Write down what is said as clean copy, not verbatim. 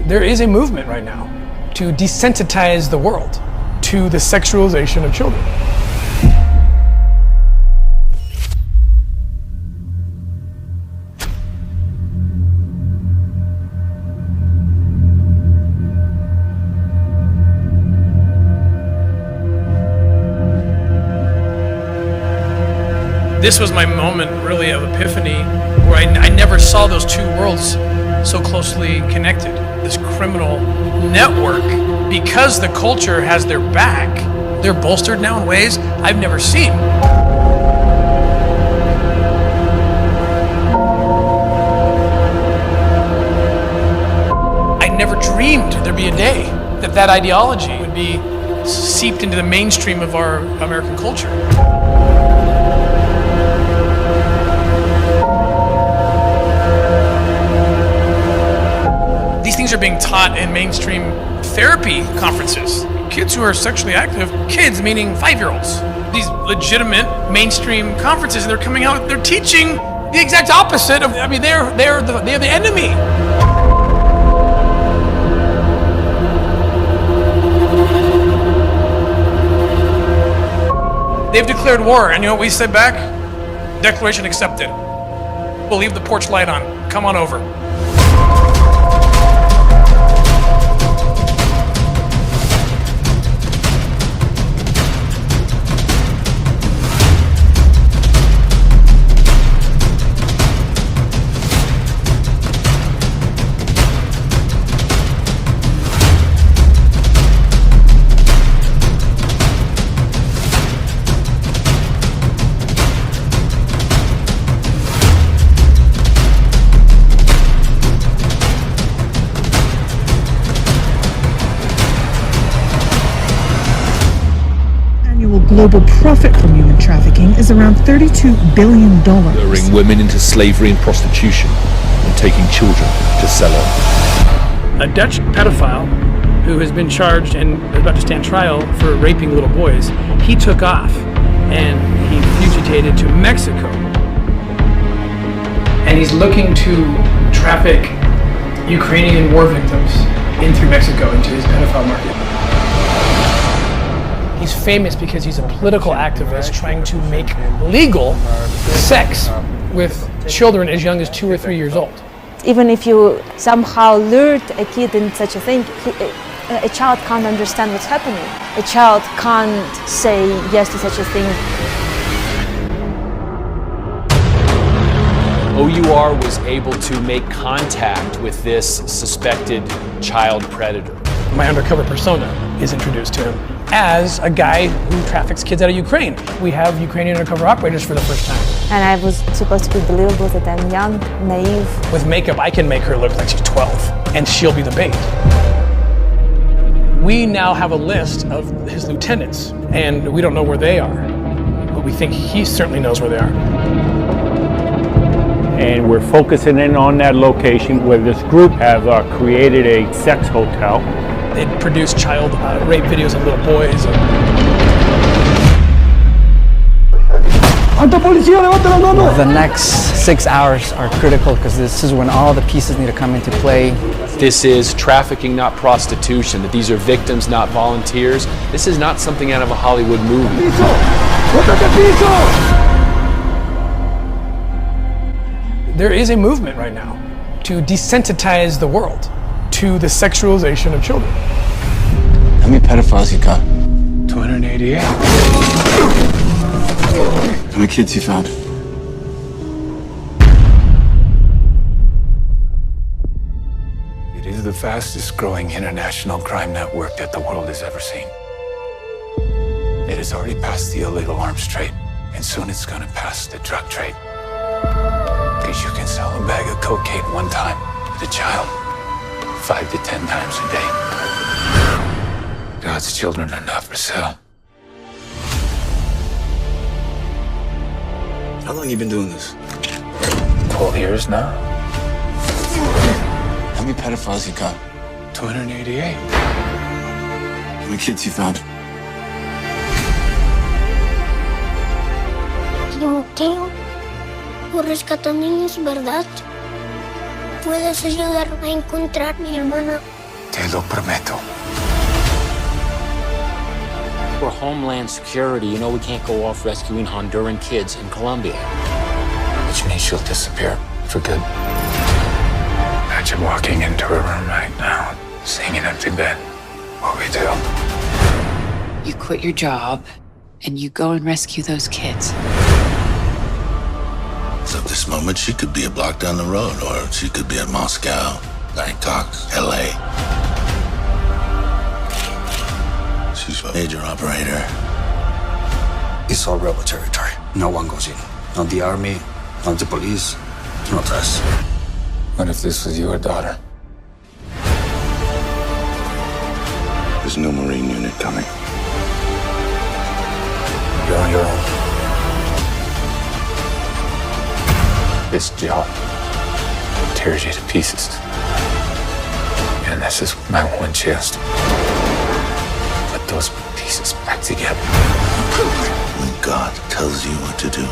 There is a movement right now to desensitize the world to the sexualization of children. This was my moment, really, of epiphany, where I never saw those two worlds so closely connected. This criminal network, because the culture has their back, they're bolstered now in ways I've never seen. I never dreamed there'd be a day that that ideology would be seeped into the mainstream of our American culture. These things are being taught in mainstream therapy conferences. Kids who are sexually active, kids meaning 5-year-olds. These legitimate mainstream conferences, and they're coming out, they're teaching the exact opposite of, they're the enemy. They've declared war, and you know what we said back? Declaration accepted. We'll leave the porch light on. Come on over. Global profit from human trafficking is around $32 billion. Luring women into slavery and prostitution and taking children to sell on. A Dutch pedophile who has been charged and is about to stand trial for raping little boys, he took off and he fugitated to Mexico. And he's looking to traffic Ukrainian war victims in through Mexico into his pedophile market. He's famous because he's a political activist trying to make legal sex with children as young as 2 or 3 years old. Even if you somehow lured a kid in such a thing, a child can't understand what's happening. A child can't say yes to such a thing. OUR was able to make contact with this suspected child predator. My undercover persona is introduced to him as a guy who traffics kids out of Ukraine. We have Ukrainian undercover operators for the first time. And I was supposed to be believable that I'm young, naive. With makeup, I can make her look like she's 12, and she'll be the bait. We now have a list of his lieutenants, and we don't know where they are, but we think he certainly knows where they are. And we're focusing in on that location where this group has created a sex hotel. They produce child rape videos of little boys. The next 6 hours are critical because this is when all the pieces need to come into play. This is trafficking, not prostitution. That these are victims, not volunteers. This is not something out of a Hollywood movie. There is a movement right now to desensitize the world to the sexualization of children. How many pedophiles you got? 288. How many kids you found? It is the fastest growing international crime network that the world has ever seen. It has already passed the illegal arms trade, and soon it's gonna pass the drug trade. Because you can sell a bag of cocaine one time to a child 5 to 10 times a day. God's children are not for sale. How long you been doing this? 12 years now. How many pedophiles you got? 288. How many kids you found? Timoteo, tú rescatas niños, ¿verdad? ¿Puedes ayudarme a encontrar a mi hermana? Te lo prometo. For Homeland Security, you know we can't go off rescuing Honduran kids in Colombia. Which means she'll disappear for good. Imagine walking into a room right now, seeing an empty bed. What we do? You quit your job and you go and rescue those kids. So at this moment, she could be a block down the road, or she could be at Moscow, Bangkok, LA. She's a major operator. It's all rebel territory. No one goes in. Not the army, not the police, not us. What if this was your daughter? There's no Marine unit coming. You're on your own. This job tears you to pieces. And this is my one chance to put those pieces back together. When God tells you what to do,